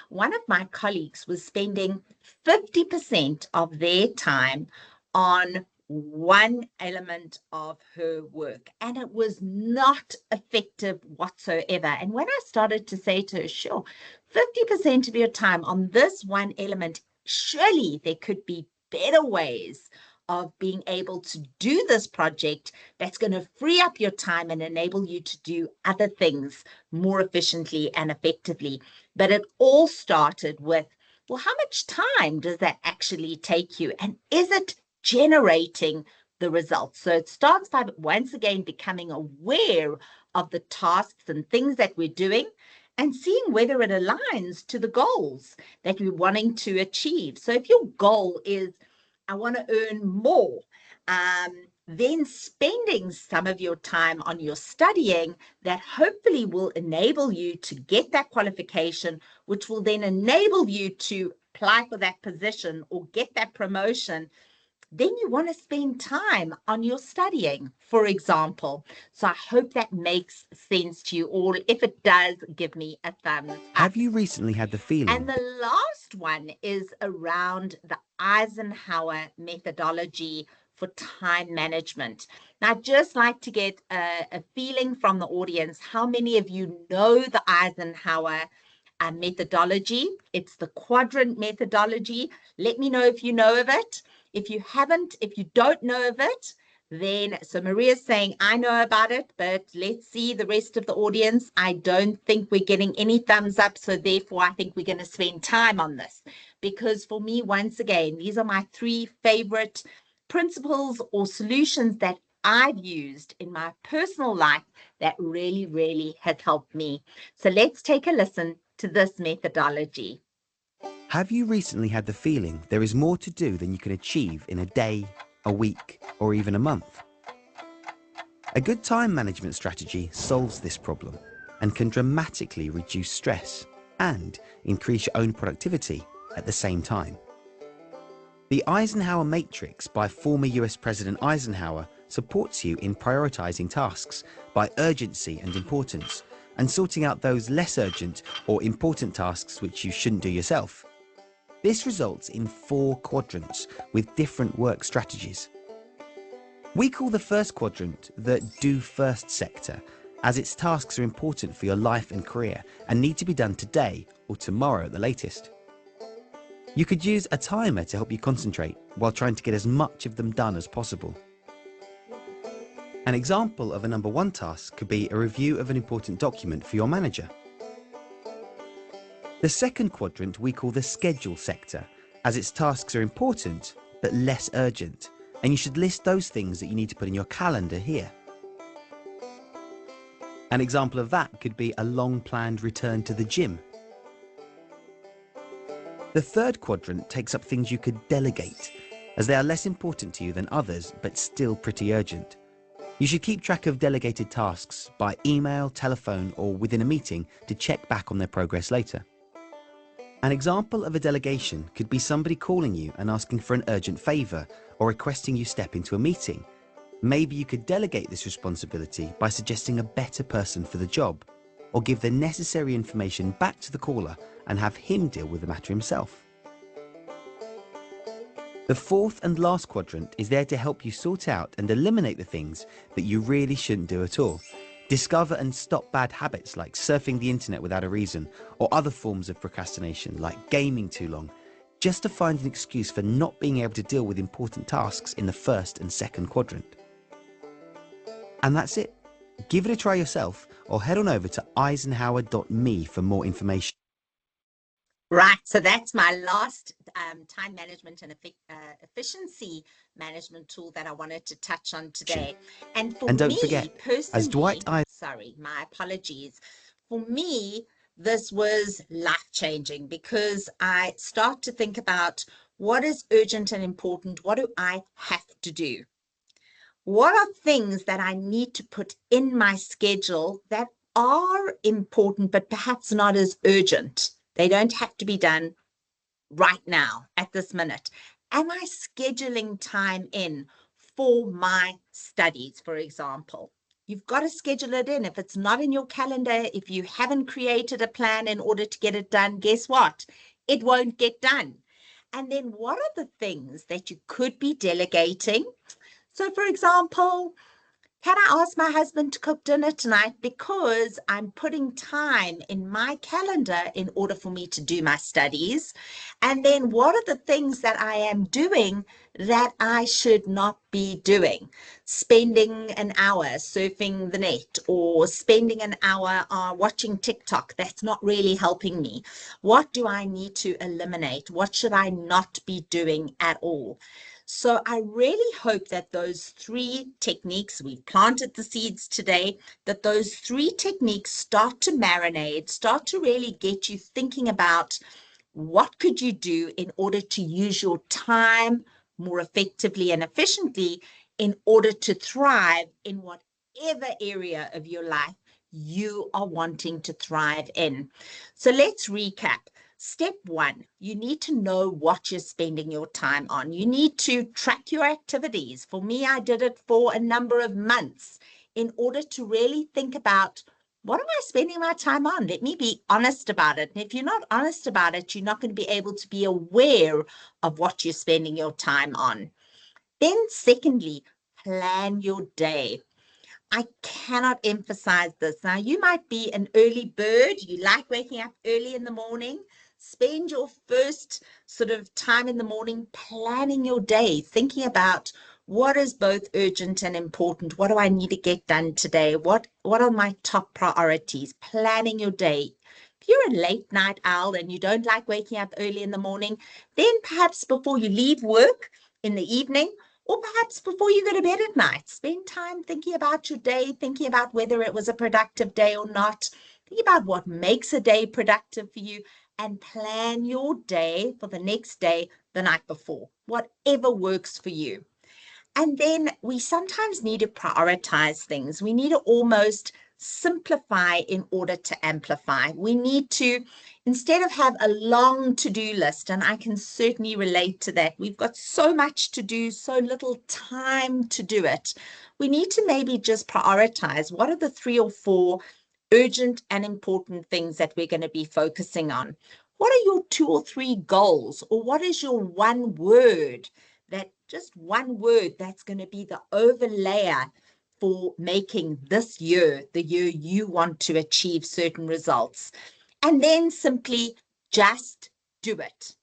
One of my colleagues was spending 50% of their time on one element of her work, and it was not effective whatsoever. And when I started to say to her, sure, 50% of your time on this one element, surely there could be better ways of being able to do this project that's going to free up your time and enable you to do other things more efficiently and effectively. But it all started with, well, how much time does that actually take you? And is it generating the results? So it starts by, once again, becoming aware of the tasks and things that we're doing and seeing whether it aligns to the goals that we're wanting to achieve. So if your goal is, I want to earn more, then spending some of your time on your studying that hopefully will enable you to get that qualification, which will then enable you to apply for that position or get that promotion. Then you want to spend time on your studying, for example. So I hope that makes sense to you all. If it does, give me a thumbs up. Have you recently had the feeling? And the last one is around the Eisenhower methodology for time management. Now, I'd just like to get a feeling from the audience. How many of you know the Eisenhower methodology? It's the quadrant methodology. Let me know if you know of it. If you haven't, if you don't know of it, then, so Maria's saying, I know about it, but let's see the rest of the audience. I don't think we're getting any thumbs up. So therefore, I think we're going to spend time on this, because for me, once again, these are my 3 favorite principles or solutions that I've used in my personal life that really has helped me. So let's take a listen to this methodology. Have you recently had the feeling there is more to do than you can achieve in a day, a week, or even a month? A good time management strategy solves this problem and can dramatically reduce stress and increase your own productivity at the same time. The Eisenhower Matrix by former US President Eisenhower supports you in prioritizing tasks by urgency and importance and sorting out those less urgent or important tasks which you shouldn't do yourself. This results in 4 quadrants with different work strategies. We call the first quadrant the Do First sector, as its tasks are important for your life and career and need to be done today or tomorrow at the latest. You could use a timer to help you concentrate while trying to get as much of them done as possible. An example of a number 1 task could be a review of an important document for your manager. The second quadrant we call the Schedule sector, as its tasks are important but less urgent, and you should list those things that you need to put in your calendar here. An example of that could be a long-planned return to the gym. The third quadrant takes up things you could delegate, as they are less important to you than others but still pretty urgent. You should keep track of delegated tasks by email, telephone, or within a meeting to check back on their progress later. An example of a delegation could be somebody calling you and asking for an urgent favor or requesting you step into a meeting. Maybe you could delegate this responsibility by suggesting a better person for the job. or give the necessary information back to the caller and have him deal with the matter himself. The fourth and last quadrant is there to help you sort out and eliminate the things that you really shouldn't do at all. Discover and stop bad habits like surfing the internet without a reason, or other forms of procrastination like gaming too long, just to find an excuse for not being able to deal with important tasks in the first and second quadrant. And that's it. Give it a try yourself, or head on over to eisenhower.me for more information. Right, so that's my last time management and efficiency management tool that I wanted to touch on today. And for don't me forget, personally, as Dwight sorry, my apologies. For me, this was life-changing because I start to think about what is urgent and important. What do I have to do? What are things that I need to put in my schedule that are important, but perhaps not as urgent? They don't have to be done right now at this minute. Am I scheduling time in for my studies, for example? You've got to schedule it in. If it's not in your calendar, if you haven't created a plan in order to get it done, guess what? It won't get done. And then what are the things that you could be delegating? So, for example, can I ask my husband to cook dinner tonight because I'm putting time in my calendar in order for me to do my studies? And then what are the things that I am doing that I should not be doing? Spending an hour surfing the net, or spending an hour watching TikTok. That's not really helping me. What do I need to eliminate? What should I not be doing at all? So I really hope that those three techniques, we've planted the seeds today, that those three techniques start to marinate, start to really get you thinking about what could you do in order to use your time more effectively and efficiently in order to thrive in whatever area of your life you are wanting to thrive in. So let's recap. Step one, you need to know what you're spending your time on. You need to track your activities. For me, I did it for a number of months in order to really think about, what am I spending my time on? Let me be honest about it. And if you're not honest about it, you're not going to be able to be aware of what you're spending your time on. Then secondly, plan your day. I cannot emphasize this. Now, you might be an early bird. You like waking up early in the morning. Spend your first sort of time in the morning planning your day, thinking about what is both urgent and important. What do I need to get done today? What are my top priorities? Planning your day. If you're a late night owl and you don't like waking up early in the morning, then perhaps before you leave work in the evening, or perhaps before you go to bed at night, spend time thinking about your day, thinking about whether it was a productive day or not. Think about what makes a day productive for you, and plan your day for the next day the night before, whatever works for you. And then we sometimes need to prioritize things. We need to almost simplify in order to amplify. We need to, instead of have a long to-do list, and I can certainly relate to that. We've got so much to do, so little time to do it. We need to maybe just prioritize what are the 3 or 4 urgent and important things that we're going to be focusing on. What are your 2 or 3 goals, or what is your one word, that just one word that's going to be the overlayer for making this year the year you want to achieve certain results? And then simply just do it.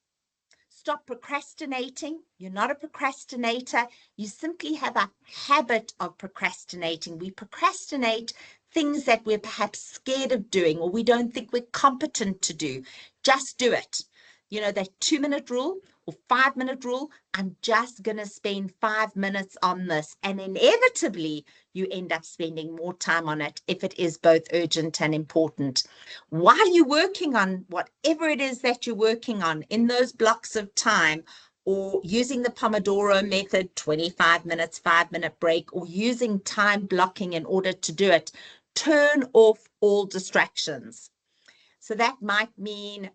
Stop procrastinating. You're not a procrastinator. You simply have a habit of procrastinating. We procrastinate things that we're perhaps scared of doing, or we don't think we're competent to do. Just do it. You know, that 2-minute rule or 5-minute rule, I'm just going to spend 5 minutes on this. And inevitably, you end up spending more time on it if it is both urgent and important. While you're working on whatever it is that you're working on in those blocks of time, or using the Pomodoro method, 25 minutes, 5-minute break, or using time blocking in order to do it, turn off all distractions. So that might mean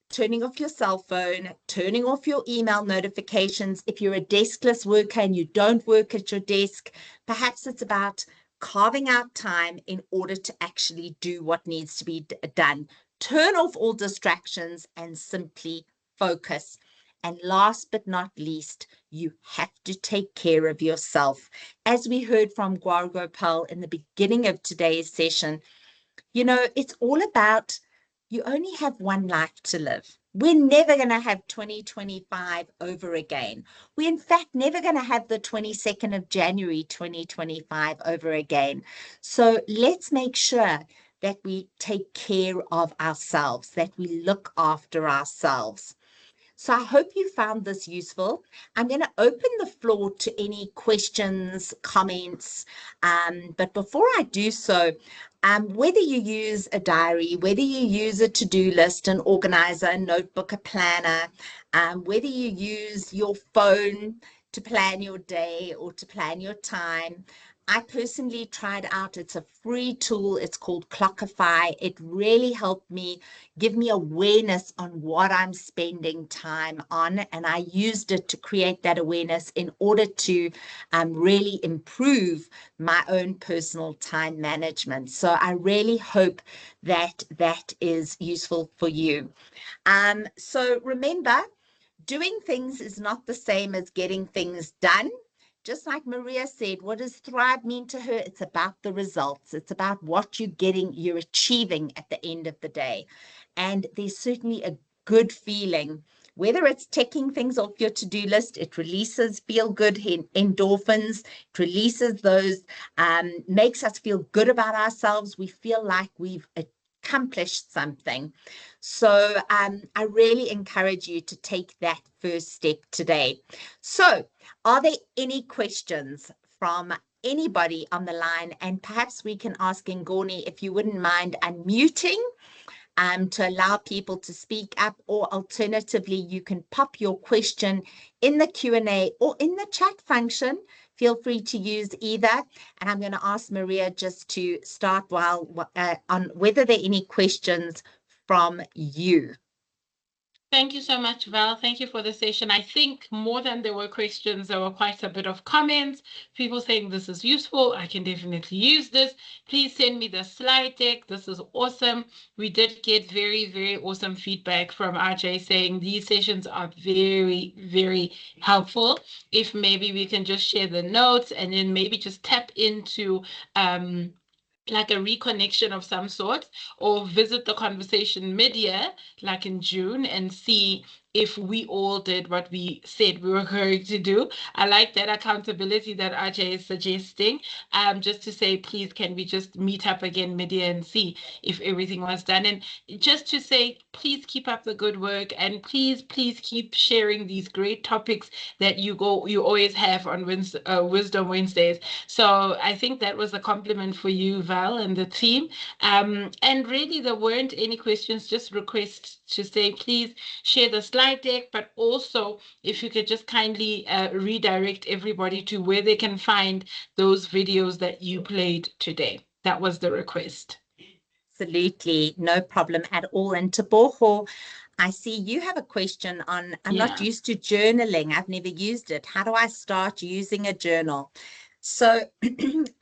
turning off your cell phone, turning off your email notifications. If you're a deskless worker and you don't work at your desk, perhaps it's about carving out time in order to actually do what needs to be done. Turn off all distractions and simply focus. And last but not least, you have to take care of yourself. As we heard from Gaur Gopal in the beginning of today's session, you know, it's all about you only have one life to live. We're never going to have 2025 over again. We're in fact never going to have the 22nd of January 2025 over again. So let's make sure that we take care of ourselves, that we look after ourselves. So I hope you found this useful. I'm going to open the floor to any questions, comments, but before I do so, whether you use a diary, whether you use a to-do list, an organizer, a notebook, a planner, whether you use your phone to plan your day or to plan your time, I personally tried out. It's a free tool. It's called Clockify. It really helped me give me awareness on what I'm spending time on. And I used it to create that awareness in order to really improve my own personal time management. So I really hope that that is useful for you. So remember, doing things is not the same as getting things done. Just like Maria said, what does thrive mean to her? It's about the results. It's about what you're achieving at the end of the day. And there's certainly a good feeling, whether it's ticking things off your to-do list, it releases feel-good endorphins, it releases those, makes us feel good about ourselves. We feel like we've accomplished something. So I really encourage you to take that first step today. So are there any questions from anybody on the line? And perhaps we can ask Ngoni if you wouldn't mind unmuting to allow people to speak up, or alternatively, you can pop your question in the Q&A or in the chat function. Feel free to use either. And I'm going to ask Maria just to start on whether there are any questions from you. Thank you so much, Val. Thank you for the session. I think more than there were questions, there were quite a bit of comments. People saying this is useful. I can definitely use this. Please send me the slide deck. This is awesome. We did get very, very awesome feedback from RJ saying these sessions are very, very helpful. If maybe we can just share the notes and then maybe just tap into like a reconnection of some sort, or visit the conversation mid-year, like in June, and see if we all did what we said we were going to do. I like that accountability that RJ is suggesting, just to say, please, can we just meet up again mid-year and see if everything was done? And just to say, please keep up the good work, and please keep sharing these great topics that you always have on Wisdom Wednesdays. So I think that was a compliment for you, Val, and the team. And really, there weren't any questions, just requests to say, please share the slide deck, but also if you could just kindly redirect everybody to where they can find those videos that you played today. That was the request. Absolutely, no problem at all. And Teboho, I see you have a question on, I'm not used to journaling. I've never used it. How do I start using a journal? So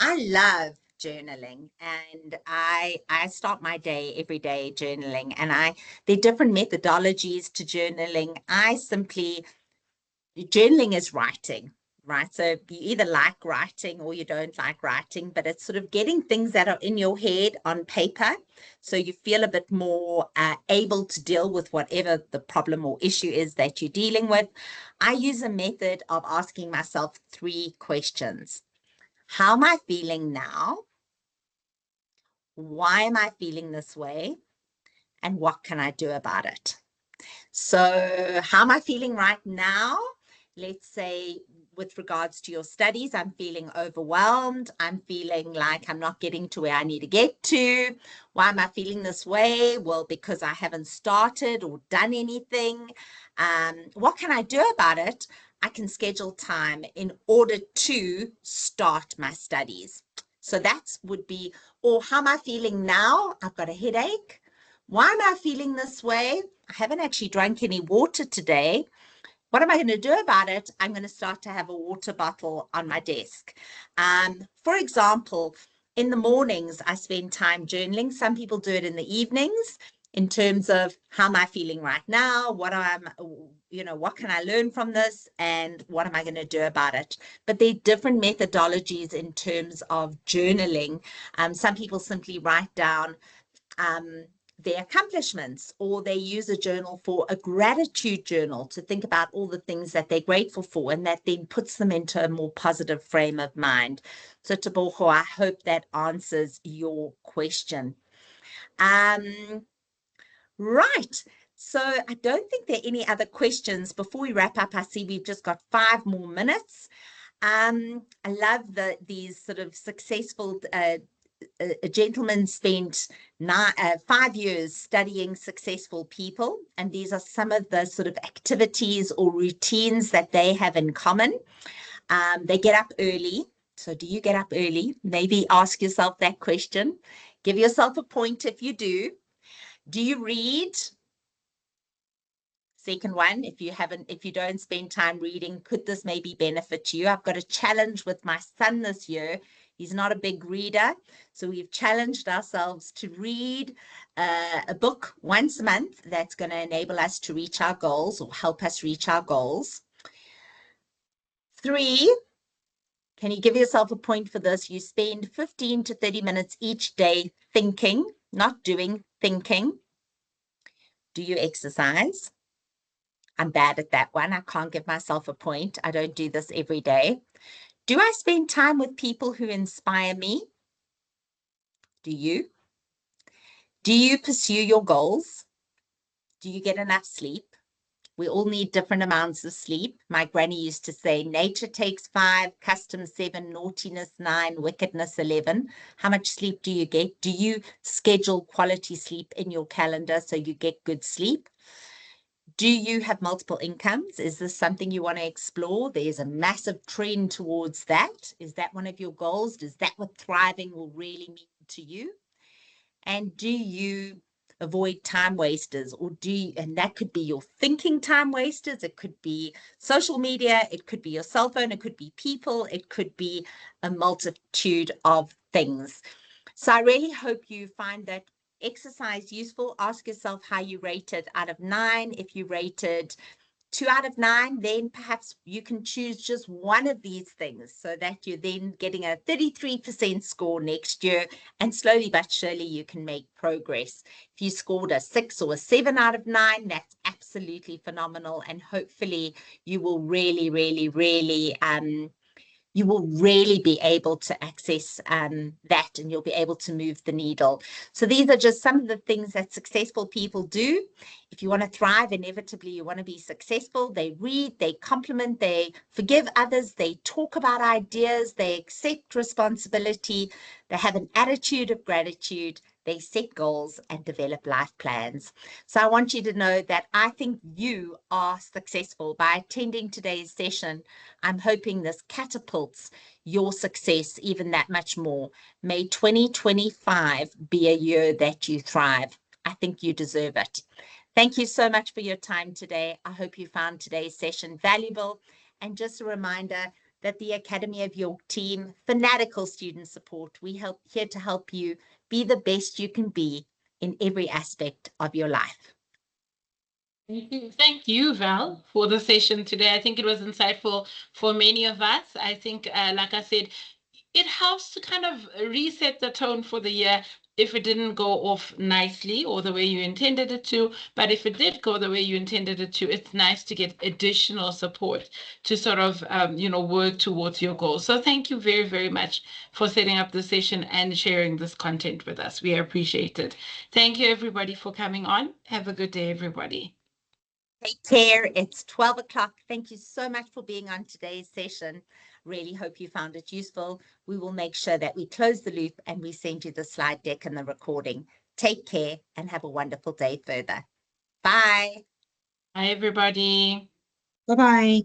I love journaling, and I start my day every day journaling, and there are different methodologies to journaling. Journaling is writing, right? So you either like writing or you don't like writing, but it's sort of getting things that are in your head on paper, so you feel a bit more able to deal with whatever the problem or issue is that you're dealing with. I use a method of asking myself 3 questions. How am I feeling now? Why am I feeling this way? And what can I do about it? So how am I feeling right now? Let's say with regards to your studies, I'm feeling overwhelmed. I'm feeling like I'm not getting to where I need to get to. Why am I feeling this way? Well, because I haven't started or done anything. What can I do about it? I can schedule time in order to start my studies. So that would be, or how am I feeling now? I've got a headache. Why am I feeling this way? I haven't actually drank any water today. What am I going to do about it? I'm going to start to have a water bottle on my desk. For example, in the mornings, I spend time journaling. Some people do it in the evenings in terms of how am I feeling right now? What can I learn from this? And what am I going to do about it? But there are different methodologies in terms of journaling. Some people simply write down their accomplishments, or they use a journal for a gratitude journal to think about all the things that they're grateful for, and that then puts them into a more positive frame of mind. So Tebogo, I hope that answers your question. Right. So I don't think there are any other questions. Before we wrap up, I see we've just got 5 more minutes. I love these sort of successful a gentleman spent 5 years studying successful people, and these are some of the sort of activities or routines that they have in common. They get up early. So do you get up early? Maybe ask yourself that question. Give yourself a point if you do. Do you read? Second one, if you don't spend time reading, could this maybe benefit you? I've got a challenge with my son this year. He's not a big reader, so we've challenged ourselves to read a book once a month that's going to enable us to reach our goals, or help us reach our goals. 3, can you give yourself a point for this? You spend 15 to 30 minutes each day thinking, not doing, thinking. Do you exercise? I'm bad at that one. I can't give myself a point. I don't do this every day. Do I spend time with people who inspire me? Do you? Do you pursue your goals? Do you get enough sleep? We all need different amounts of sleep. My granny used to say, nature takes 5, custom 7, naughtiness 9, wickedness 11. How much sleep do you get? Do you schedule quality sleep in your calendar so you get good sleep? Do you have multiple incomes? Is this something you want to explore? There's a massive trend towards that. Is that one of your goals? Is that what thriving will really mean to you? And do you avoid time wasters, or and that could be your thinking time wasters, it could be social media, it could be your cell phone, it could be people, it could be a multitude of things. So I really hope you find that exercise useful. Ask yourself how you rated out of 9. If you rated 2 out of 9, then perhaps you can choose just one of these things, so that you're then getting a 33% score next year, and slowly but surely you can make progress. If you scored a 6 or a 7 out of 9, that's absolutely phenomenal, and hopefully you will really be able to access that, and you'll be able to move the needle. So these are just some of the things that successful people do. If you want to thrive, inevitably you want to be successful. They read, they compliment, they forgive others, they talk about ideas, they accept responsibility, they have an attitude of gratitude, they set goals and develop life plans. So I want you to know that I think you are successful. By attending today's session, I'm hoping this catapults your success even that much more. May 2025 be a year that you thrive. I think you deserve it. Thank you so much for your time today. I hope you found today's session valuable. And just a reminder that the Academy of York team, fanatical student support, we here to help you be the best you can be in every aspect of your life. Thank you, Val, for the session today. I think it was insightful for many of us. I think, like I said, it helps to kind of reset the tone for the year if it didn't go off nicely or the way you intended it to. But if it did go the way you intended it to, it's nice to get additional support to sort of, work towards your goals. So thank you very, very much for setting up the session and sharing this content with us. We appreciate it. Thank you, everybody, for coming on. Have a good day, everybody. Take care. It's 12 o'clock. Thank you so much for being on today's session. Really hope you found it useful. We will make sure that we close the loop and we send you the slide deck and the recording. Take care and have a wonderful day further. Bye. Bye, everybody. Bye-bye.